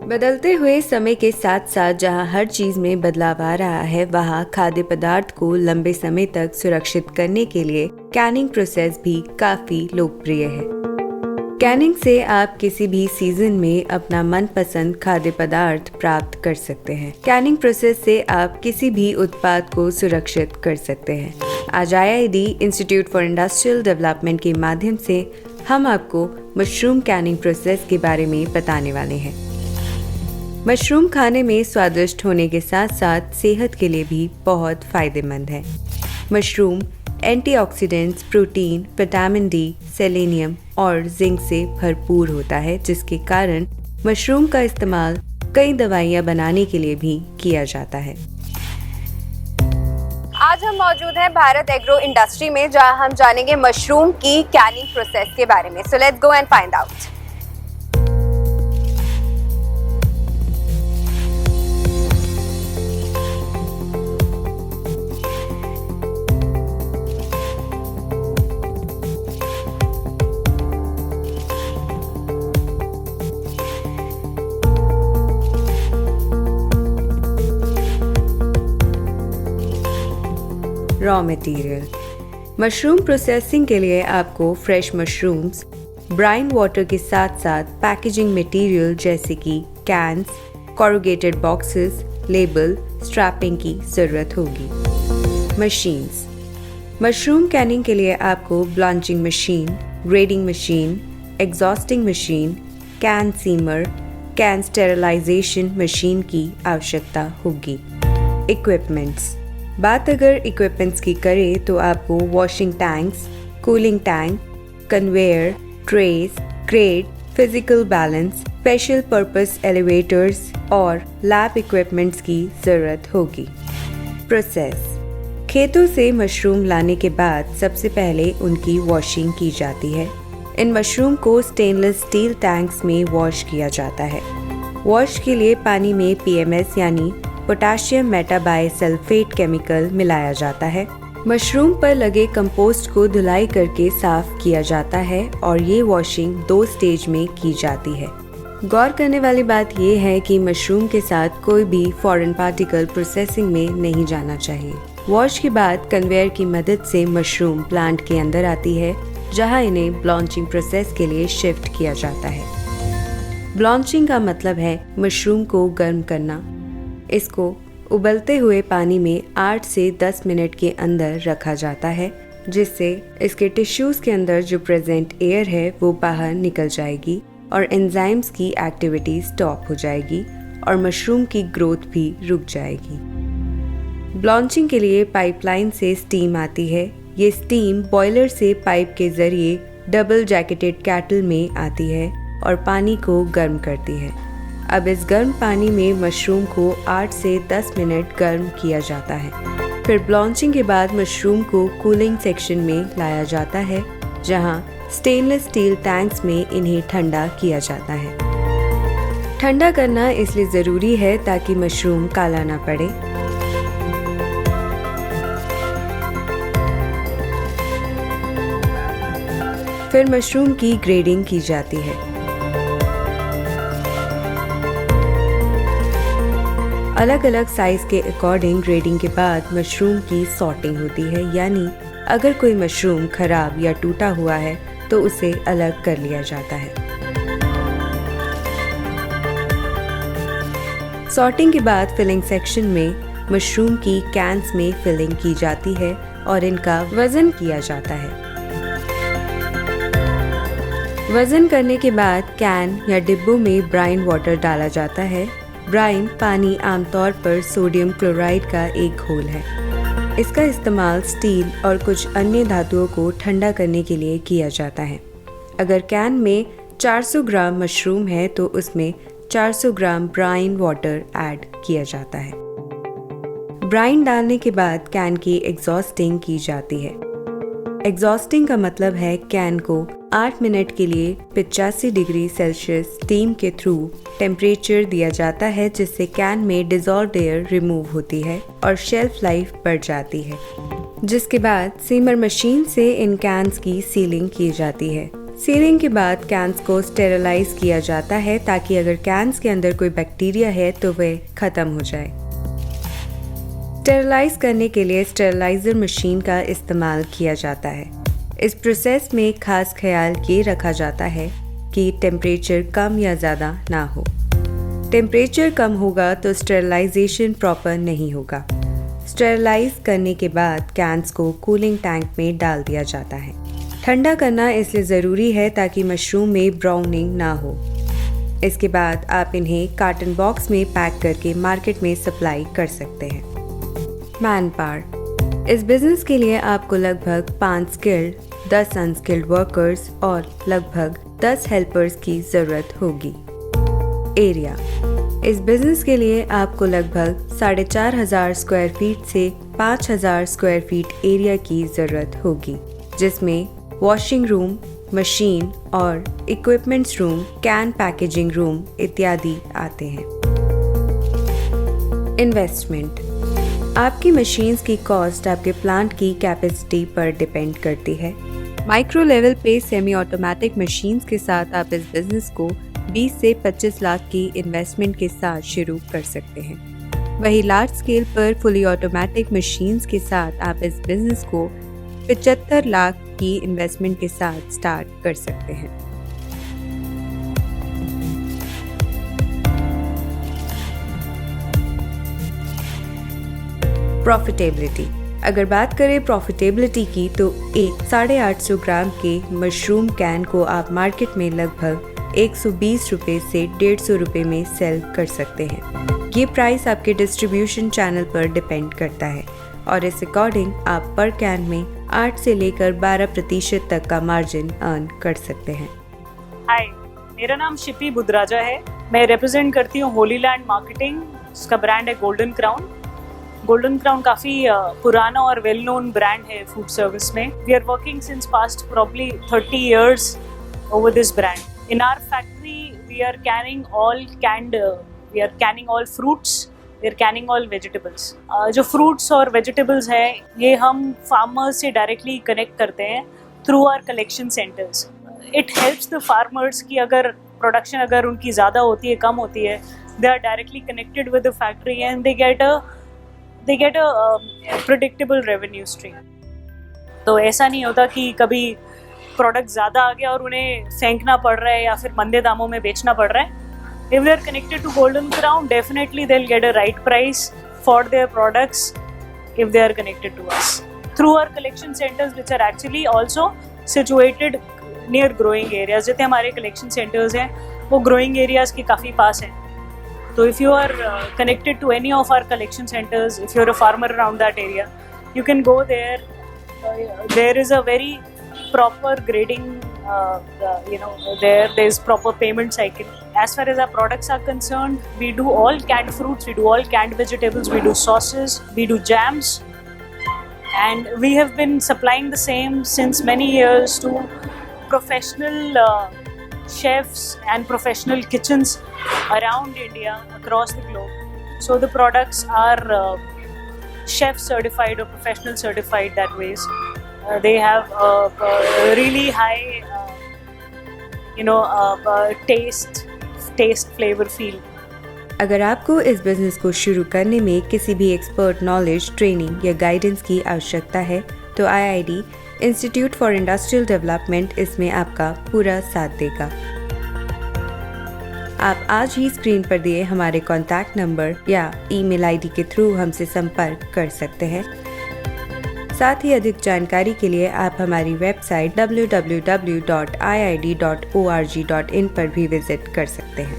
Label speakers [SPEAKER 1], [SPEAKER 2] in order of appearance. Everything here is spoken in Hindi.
[SPEAKER 1] बदलते हुए समय के साथ साथ जहां हर चीज में बदलाव आ रहा है, वहां खाद्य पदार्थ को लंबे समय तक सुरक्षित करने के लिए कैनिंग प्रोसेस भी काफी लोकप्रिय है। कैनिंग से आप किसी भी सीजन में अपना मनपसंद खाद्य पदार्थ प्राप्त कर सकते हैं। कैनिंग प्रोसेस से आप किसी भी उत्पाद को सुरक्षित कर सकते हैं। आज IIED institute for industrial development के माध्यम से हम आपको मशरूम कैनिंग प्रोसेस के बारे में बताने वाले हैं। मशरूम खाने में स्वादिष्ट होने के साथ साथ सेहत के लिए भी बहुत फायदेमंद है। Mushroom antioxidants, protein, vitamin D, selenium और जिंक से भरपूर होता है, जिसके कारण मशरूम का इस्तेमाल कई दवाइयां बनाने के लिए भी किया जाता है।
[SPEAKER 2] आज हम मौजूद हैं भारत एग्रो इंडस्ट्री में, जहां हम जानेंगे मशरूम की कैनिंग प्रोसेस के बारे में। So let's go and find out.
[SPEAKER 1] Raw material. Mushroom processing के लिए आपको फ्रेश मशरूम्स, ब्राइन वाटर के साथ साथ पैकेजिंग मटेरियल जैसे कि cans, corrugated boxes, label, strapping की ज़रूरत होगी। मशीन्स। मशरूम कैनिंग के लिए आपको blanching machine, grading machine, exhausting machine, can seamer, can sterilization machine की आवश्यकता होगी। इक्विपमेंट्स। बात अगर इक्विपमेंट्स की करें तो आपको washing tanks, cooling tank, conveyor, trace, crate, physical balance, special purpose elevators और लैब इक्विपमेंट्स की ज़रूरत होगी। प्रोसेस। खेतों से मशरूम लाने के बाद सबसे पहले उनकी वॉशिंग की जाती है। इन मशरूम को स्टेनलेस स्टील टैंक्स में वॉश किया जाता है। वॉश के लिए पानी में PMS यानी पोटाशियम मेटाबाइसल्फेट केमिकल मिलाया जाता है। मशरूम पर लगे कंपोस्ट को धुलाई करके साफ किया जाता है और ये वॉशिंग 2 स्टेज में की जाती है। गौर करने वाली बात यह है कि मशरूम के साथ कोई भी फॉरेन पार्टिकल प्रोसेसिंग में नहीं जाना चाहिए। वॉश के बाद कन्वेयर की मदद से मशरूम प्लांट के अंदर आती है, जहां इन्हें ब्लांचिंग प्रोसेस के लिए शिफ्ट किया जाता है। ब्लांचिंग का मतलब है मशरूम को गर्म करना। इसको उबलते हुए पानी में 8 से 10 मिनट के अंदर रखा जाता है, जिससे इसके टिश्यूज के अंदर जो प्रेजेंट एयर है वो बाहर निकल जाएगी और एंजाइम्स की एक्टिविटी स्टॉप हो जाएगी और मशरूम की ग्रोथ भी रुक जाएगी। ब्लांचिंग के लिए पाइपलाइन से स्टीम आती है। ये स्टीम बॉयलर से पाइप के जरिए डबल जैकेटेड कैटल में आती है और पानी को गर्म करती है। अब इस गर्म पानी में मशरूम को 8 से 10 मिनट गर्म किया जाता है। फिर ब्लांचिंग के बाद मशरूम को कूलिंग सेक्शन में लाया जाता है, जहां स्टेनलेस स्टील टैंक्स में इन्हें ठंडा किया जाता है। ठंडा करना इसलिए ज़रूरी है ताकि मशरूम काला ना पड़े। फिर मशरूम की ग्रेडिंग की जाती है। अलग अलग साइज के अकॉर्डिंग ग्रेडिंग के बाद मशरूम की सॉर्टिंग होती है, यानी अगर कोई मशरूम खराब या टूटा हुआ है तो उसे अलग कर लिया जाता है। सॉर्टिंग के बाद फिलिंग सेक्शन में मशरूम की कैन्स में फिलिंग की जाती है और इनका वजन किया जाता है। वजन करने के बाद कैन या डिब्बों में ब्राइन वाटर डाला जाता है। ब्राइन पानी आमतौर पर सोडियम क्लोराइड का एक घोल है। इसका इस्तेमाल स्टील और कुछ अन्य धातुओं को ठंडा करने के लिए किया जाता है। अगर कैन में 400 ग्राम मशरूम है तो उसमें 400 ग्राम ब्राइन वाटर ऐड किया जाता है। ब्राइन डालने के बाद कैन की एग्जॉस्टिंग की जाती है। एग्जॉस्टिंग का मतलब है कैन को 8 मिनट के लिए 85 डिग्री सेल्सियस स्टीम के थ्रू टेम्परेचर दिया जाता है, जिससे कैन में डिसॉल्व्ड एयर रिमूव होती है और शेल्फ लाइफ बढ़ जाती है। जिसके बाद सीमर मशीन से इन कैन्स की सीलिंग की जाती है। सीलिंग के बाद कैंस को स्टेरलाइज किया जाता है ताकि अगर कैंस के अंदर कोई बैक्टीरिया है तो वह खत्म हो जाए। स्टेरलाइज करने के लिए स्टेरलाइजर मशीन का इस्तेमाल किया जाता है। इस प्रोसेस में खास ख्याल ये रखा जाता है कि टेम्परेचर कम या ज़्यादा ना हो। टेम्परेचर कम होगा तो स्टेरलाइजेशन प्रॉपर नहीं होगा। स्टेरलाइज करने के बाद कैंस को कूलिंग टैंक में डाल दिया जाता है। ठंडा करना इसलिए ज़रूरी है ताकि मशरूम में ब्राउनिंग ना हो। इसके बाद आप इन्हें कार्टन बॉक्स में पैक करके मार्केट में सप्लाई कर सकते हैं। Man power. इस बिज़नेस के लिए आपको लगभग 5 स्किल्ड, 10 अनस्किल्ड वर्कर्स और लगभग 10 हेल्पर्स की ज़रूरत होगी। एरिया। इस बिज़नेस के लिए आपको लगभग 4,500 स्क्वायर फीट से 5,000 स्क्वायर फीट एरिया की ज़रूरत होगी, जिसमें वॉशिंग रूम, मशीन और equipments room, can packaging room इत्यादि आते हैं। इन्वेस्टमेंट। आपकी मशीन्स की कॉस्ट आपके प्लांट की कैपेसिटी पर डिपेंड करती है। माइक्रो लेवल पे सेमी ऑटोमेटिक मशीन्स के साथ आप इस बिज़नेस को 20 से 25 लाख की इन्वेस्टमेंट के साथ शुरू कर सकते हैं। वही लार्ज स्केल पर फुली ऑटोमेटिक मशीन्स के साथ आप इस बिज़नेस को 75 लाख की इन्वेस्टमेंट के साथ स्टार्ट कर सकते हैं। प्रॉफिटेबिलिटी। अगर बात करें प्रॉफिटेबिलिटी की तो एक 850 ग्राम के मशरूम कैन को आप मार्केट में लगभग 120 रुपये से 150 रुपये में सेल कर सकते हैं। ये प्राइस आपके डिस्ट्रीब्यूशन चैनल पर डिपेंड करता है और इस अकॉर्डिंग आप पर कैन में 8 से लेकर 12% तक का मार्जिन अर्न कर सकते हैं।
[SPEAKER 3] हाय, मेरा नाम शिपी बुद्राजा है। मैं रिप्रेजेंट करती हूँ होली लैंड मार्केटिंग। उसका ब्रांड है गोल्डन क्राउन। गोल्डन क्राउन काफ़ी पुराना और वेल नोन ब्रांड है फूड सर्विस में। We are working since past probably 30 years over this brand. In our factory, we are canning all fruits, we are canning all vegetables. जो fruits और vegetables है ये हम farmers से directly connect करते हैं through our collection centers. It helps the farmers कि अगर production अगर उनकी ज़्यादा होती है कम होती है, they are directly connected with the factory and they get a predictable revenue stream. तो ऐसा नहीं होता कि कभी प्रोडक्ट ज़्यादा आ गया और उन्हें फेंकना पड़ रहा है या फिर मंदे दामों में बेचना पड़ रहा है। If they are connected to Golden Crown, definitely they'll get a right price for their products if they are connected to us. Through our collection centers which are actually also situated near growing areas. जितने हमारे collection centers हैं वो growing areas के काफ़ी पास हैं। So if you are connected to any of our collection centers, if you're a farmer around that area, you can go there. There is a very proper grading, there's proper payment cycle. As far as our products are concerned, we do all canned fruits, we do all canned vegetables, we do sauces, we do jams, and we have been supplying the same since many years to professional chefs and professional kitchens around India, across the globe. So the products are chef certified or professional certified that ways. They have a really high, taste, flavor, feel.
[SPEAKER 1] अगर आपको इस बिज़नेस को शुरू करने में किसी भी एक्सपर्ट नॉलेज, ट्रेनिंग या गाइडेंस की आवश्यकता है तो IID institute for industrial development इसमें आपका पूरा साथ देगा। आप आज ही स्क्रीन पर दिए हमारे कॉन्टैक्ट नंबर या ईमेल ID के थ्रू हमसे संपर्क कर सकते हैं। साथ ही अधिक जानकारी के लिए आप हमारी वेबसाइट www.iid.org.in पर भी विजिट कर सकते हैं।